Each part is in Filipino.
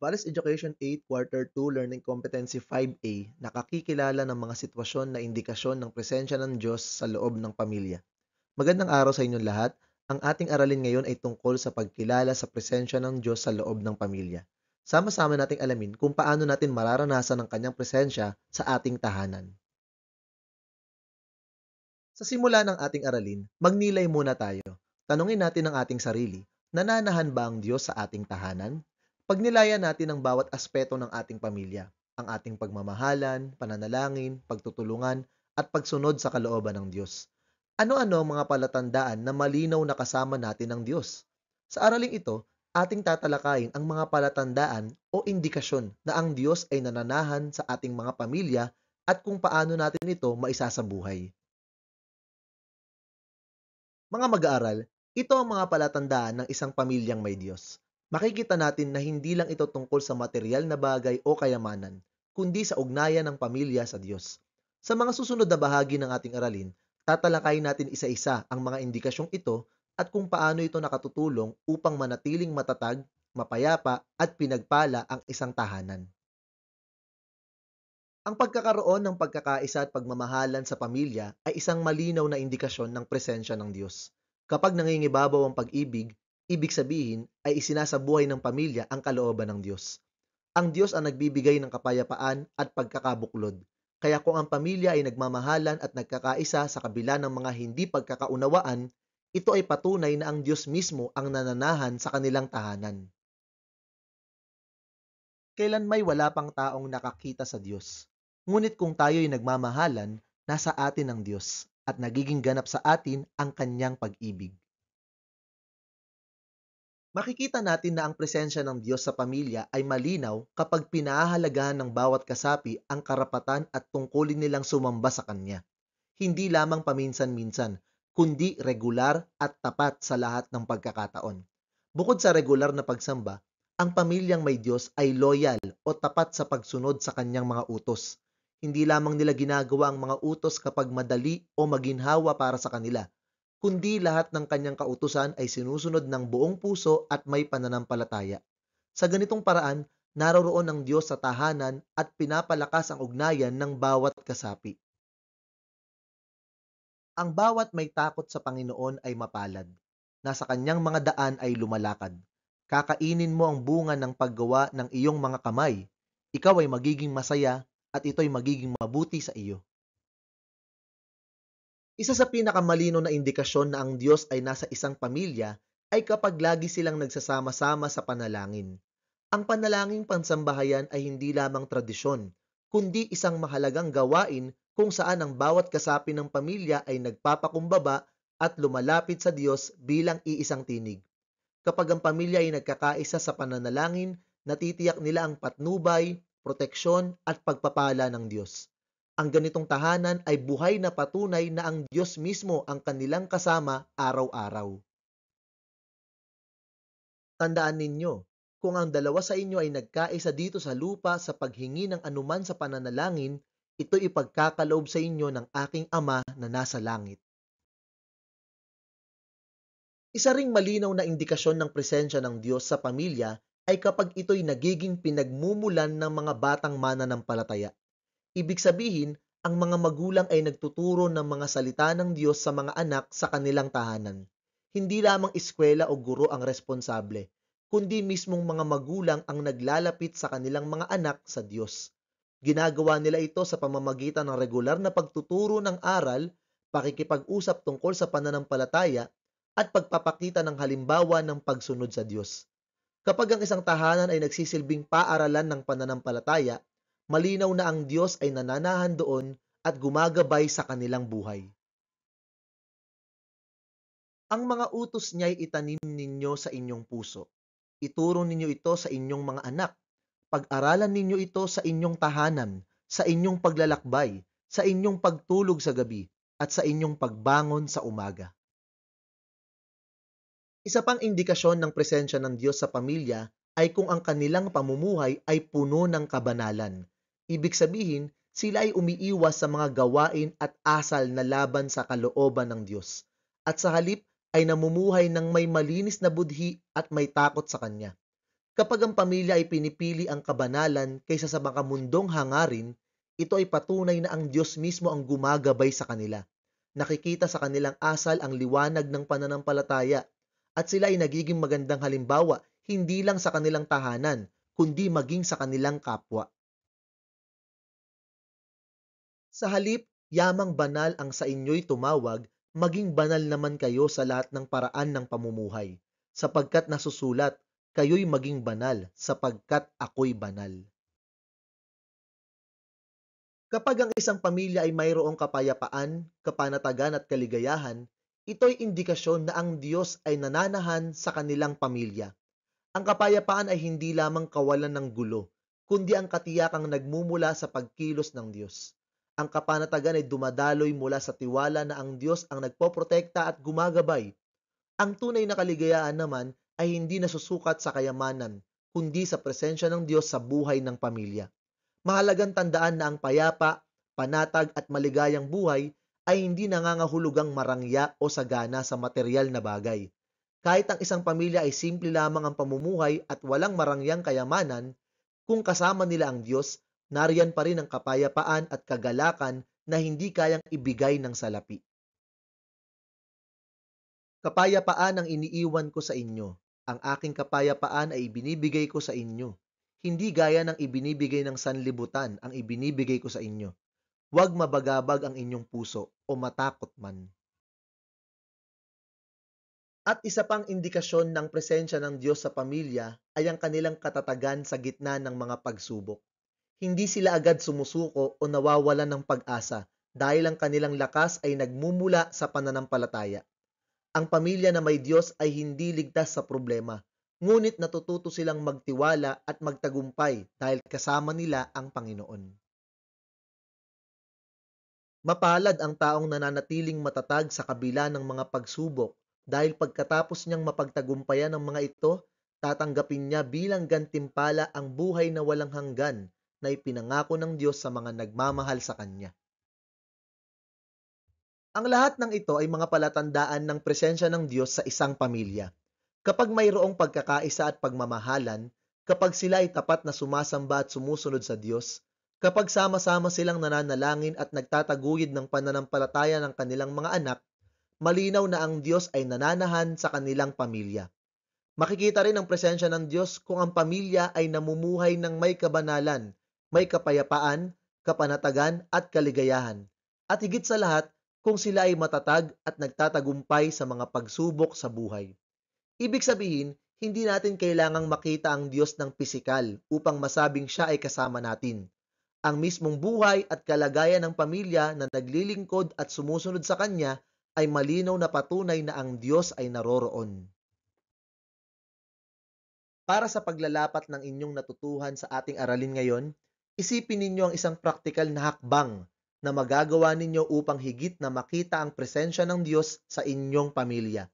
Paris Education 8 Quarter 2 Learning Competency 5A nakakikilala ng mga sitwasyon na indikasyon ng presensya ng Diyos sa loob ng pamilya. Magandang araw sa inyong lahat. Ang ating aralin ngayon ay tungkol sa pagkilala sa presensya ng Diyos sa loob ng pamilya. Sama-sama nating alamin kung paano natin mararanasan ang kanyang presensya sa ating tahanan. Sa simula ng ating aralin, magnilay muna tayo. Tanungin natin ang ating sarili, nananahan ba ang Diyos sa ating tahanan? Pagnilayan natin ang bawat aspeto ng ating pamilya, ang ating pagmamahalan, pananalangin, pagtutulungan, at pagsunod sa kalooban ng Diyos. Ano-ano ang mga palatandaan na malinaw na kasama natin ang Diyos? Sa araling ito, ating tatalakayin ang mga palatandaan o indikasyon na ang Diyos ay nananahan sa ating mga pamilya at kung paano natin ito maisasabuhay. Mga mag-aaral, ito ang mga palatandaan ng isang pamilyang may Diyos. Makikita natin na hindi lang ito tungkol sa material na bagay o kayamanan, kundi sa ugnayan ng pamilya sa Diyos. Sa mga susunod na bahagi ng ating aralin, tatalakayin natin isa-isa ang mga indikasyong ito at kung paano ito nakatutulong upang manatiling matatag, mapayapa at pinagpala ang isang tahanan. Ang pagkakaroon ng pagkakaisa at pagmamahalan sa pamilya ay isang malinaw na indikasyon ng presensya ng Diyos. Kapag nangingibabaw ang pag-ibig, ibig sabihin ay isinasabuhay ng pamilya ang kalooban ng Diyos. Ang Diyos ang nagbibigay ng kapayapaan at pagkakabuklod. Kaya kung ang pamilya ay nagmamahalan at nagkakaisa sa kabila ng mga hindi pagkakaunawaan, ito ay patunay na ang Diyos mismo ang nananahan sa kanilang tahanan. Kailan may wala pang taong nakakita sa Diyos. Ngunit kung tayo'y nagmamahalan, nasa atin ang Diyos at nagiging ganap sa atin ang kanyang pag-ibig. Makikita natin na ang presensya ng Diyos sa pamilya ay malinaw kapag pinahahalagahan ng bawat kasapi ang karapatan at tungkulin nilang sumamba sa Kanya. Hindi lamang paminsan-minsan, kundi regular at tapat sa lahat ng pagkakataon. Bukod sa regular na pagsamba, ang pamilyang may Diyos ay loyal o tapat sa pagsunod sa kanyang mga utos. Hindi lamang nila ginagawa ang mga utos kapag madali o maginhawa para sa kanila, kundi lahat ng kanyang kautusan ay sinusunod ng buong puso at may pananampalataya. Sa ganitong paraan, naroroon ang Diyos sa tahanan at pinapalakas ang ugnayan ng bawat kasapi. Ang bawat may takot sa Panginoon ay mapalad. Nasa kanyang mga daan ay lumalakad. Kakainin mo ang bunga ng paggawa ng iyong mga kamay. Ikaw ay magiging masaya at ito'y magiging mabuti sa iyo. Isa sa pinakamalino na indikasyon na ang Diyos ay nasa isang pamilya ay kapag lagi silang nagsasama-sama sa panalangin. Ang panalangin pansambahayan ay hindi lamang tradisyon, kundi isang mahalagang gawain kung saan ang bawat kasapi ng pamilya ay nagpapakumbaba at lumalapit sa Diyos bilang iisang tinig. Kapag ang pamilya ay nagkakaisa sa pananalangin, natitiyak nila ang patnubay, proteksyon at pagpapala ng Diyos. Ang ganitong tahanan ay buhay na patunay na ang Diyos mismo ang kanilang kasama araw-araw. Tandaan ninyo, kung ang dalawa sa inyo ay nagkaisa dito sa lupa sa paghingi ng anuman sa pananalangin, ito ipagkakaloob sa inyo ng aking Ama na nasa langit. Isa ring malinaw na indikasyon ng presensya ng Diyos sa pamilya ay kapag ito'y nagiging pinagmumulan ng mga batang mananampalataya. Ibig sabihin, ang mga magulang ay nagtuturo ng mga salita ng Diyos sa mga anak sa kanilang tahanan. Hindi lamang eskwela o guro ang responsable, kundi mismong mga magulang ang naglalapit sa kanilang mga anak sa Diyos. Ginagawa nila ito sa pamamagitan ng regular na pagtuturo ng aral, pakikipag-usap tungkol sa pananampalataya, at pagpapakita ng halimbawa ng pagsunod sa Diyos. Kapag ang isang tahanan ay nagsisilbing paaralan ng pananampalataya, malinaw na ang Diyos ay nananahan doon at gumagabay sa kanilang buhay. Ang mga utos niya ay itanim ninyo sa inyong puso. Ituro ninyo ito sa inyong mga anak. Pag-aralan ninyo ito sa inyong tahanan, sa inyong paglalakbay, sa inyong pagtulog sa gabi, at sa inyong pagbangon sa umaga. Isa pang indikasyon ng presensya ng Diyos sa pamilya ay kung ang kanilang pamumuhay ay puno ng kabanalan. Ibig sabihin, sila ay umiiwas sa mga gawain at asal na laban sa kalooban ng Diyos. At sa halip ay namumuhay ng may malinis na budhi at may takot sa Kanya. Kapag ang pamilya ay pinipili ang kabanalan kaysa sa makamundong hangarin, ito ay patunay na ang Diyos mismo ang gumagabay sa kanila. Nakikita sa kanilang asal ang liwanag ng pananampalataya at sila ay nagiging magandang halimbawa hindi lang sa kanilang tahanan, kundi maging sa kanilang kapwa. Sa halip, yamang banal ang sa inyo'y tumawag, maging banal naman kayo sa lahat ng paraan ng pamumuhay, sapagkat nasusulat, kayo'y maging banal, sapagkat ako'y banal. Kapag ang isang pamilya ay mayroong kapayapaan, kapanatagan at kaligayahan, ito'y indikasyon na ang Diyos ay nananahan sa kanilang pamilya. Ang kapayapaan ay hindi lamang kawalan ng gulo, kundi ang katiyakang nagmumula sa pagkilos ng Diyos. Ang kapanatagan ay dumadaloy mula sa tiwala na ang Diyos ang nagpoprotekta at gumagabay. Ang tunay na kaligayahan naman ay hindi nasusukat sa kayamanan, kundi sa presensya ng Diyos sa buhay ng pamilya. Mahalagang tandaan na ang payapa, panatag at maligayang buhay ay hindi nangangahulugang marangya o sagana sa materyal na bagay. Kahit ang isang pamilya ay simple lamang ang pamumuhay at walang marangyang kayamanan, kung kasama nila ang Diyos, nariyan pa rin ang kapayapaan at kagalakan na hindi kayang ibigay ng salapi. Kapayapaan ang iniiwan ko sa inyo. Ang aking kapayapaan ay ibinibigay ko sa inyo. Hindi gaya ng ibinibigay ng sanlibutan ang ibinibigay ko sa inyo. Huwag mabagabag ang inyong puso o matakot man. At isa pang indikasyon ng presensya ng Diyos sa pamilya ay ang kanilang katatagan sa gitna ng mga pagsubok. Hindi sila agad sumusuko o nawawalan ng pag-asa dahil ang kanilang lakas ay nagmumula sa pananampalataya. Ang pamilya na may Diyos ay hindi ligtas sa problema, ngunit natututo silang magtiwala at magtagumpay dahil kasama nila ang Panginoon. Mapalad ang taong nananatiling matatag sa kabila ng mga pagsubok dahil pagkatapos niyang mapagtagumpayan ng mga ito, tatanggapin niya bilang gantimpala ang buhay na walang hanggan na ipinangako ng Diyos sa mga nagmamahal sa Kanya. Ang lahat ng ito ay mga palatandaan ng presensya ng Diyos sa isang pamilya. Kapag mayroong pagkakaisa at pagmamahalan, kapag sila ay tapat na sumasamba at sumusunod sa Diyos, kapag sama-sama silang nananalangin at nagtataguyod ng pananampalataya ng kanilang mga anak, malinaw na ang Diyos ay nananahan sa kanilang pamilya. Makikita rin ang presensya ng Diyos kung ang pamilya ay namumuhay ng may kabanalan, may kapayapaan, kapanatagan at kaligayahan. At higit sa lahat, kung sila ay matatag at nagtatagumpay sa mga pagsubok sa buhay. Ibig sabihin, hindi natin kailangang makita ang Diyos ng pisikal upang masabing siya ay kasama natin. Ang mismong buhay at kalagayan ng pamilya na naglilingkod at sumusunod sa Kanya ay malinaw na patunay na ang Diyos ay naroroon. Para sa paglalapat ng inyong natutuhan sa ating aralin ngayon, isipin ninyo ang isang praktikal na hakbang na magagawa ninyo upang higit na makita ang presensya ng Diyos sa inyong pamilya.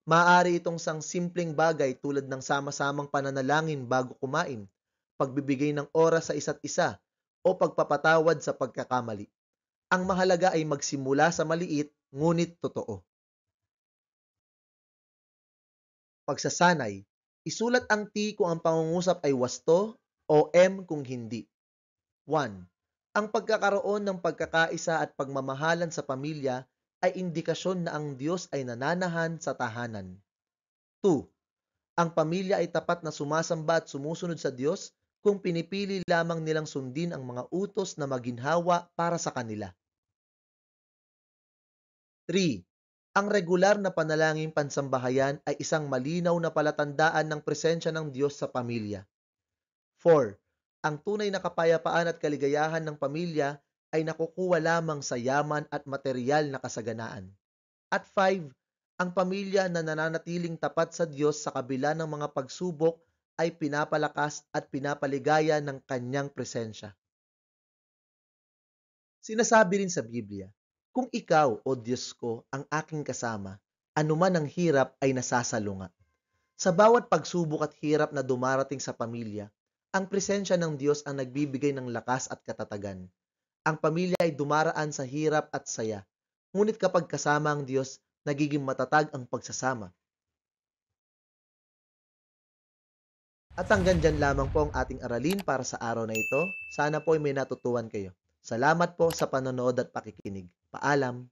Maaari itong isang simpleng bagay tulad ng sama-samang pananalangin bago kumain, pagbibigay ng oras sa isa't isa, o pagpapatawad sa pagkakamali. Ang mahalaga ay magsimula sa maliit ngunit totoo. Pagsasanay, isulat ang T kung ang pangungusap ay wasto o M kung hindi. 1. Ang pagkakaroon ng pagkakaisa at pagmamahalan sa pamilya ay indikasyon na ang Diyos ay nananahan sa tahanan. 2. Ang pamilya ay tapat na sumasamba at sumusunod sa Diyos kung pinipili lamang nilang sundin ang mga utos na maginhawa para sa kanila. 3. Ang regular na panalangin pansambahayan ay isang malinaw na palatandaan ng presensya ng Diyos sa pamilya. 4. Ang tunay na kapayapaan at kaligayahan ng pamilya ay nakukuha lamang sa yaman at materyal na kasaganaan. At 5. Ang pamilya na nananatiling tapat sa Diyos sa kabila ng mga pagsubok ay pinapalakas at pinapaligaya ng kanyang presensya. Sinasabi rin sa Biblia, kung ikaw, o Diyos ko, ang aking kasama, anuman ang hirap ay nasasalunga. Sa bawat pagsubok at hirap na dumarating sa pamilya, ang presensya ng Diyos ang nagbibigay ng lakas at katatagan. Ang pamilya ay dumaraan sa hirap at saya, ngunit kapag kasama ang Diyos, nagiging matatag ang pagsasama. At hanggang dyan lamang po ang ating aralin para sa araw na ito. Sana po ay may natutuhan kayo. Salamat po sa panonood at pakikinig. Paalam!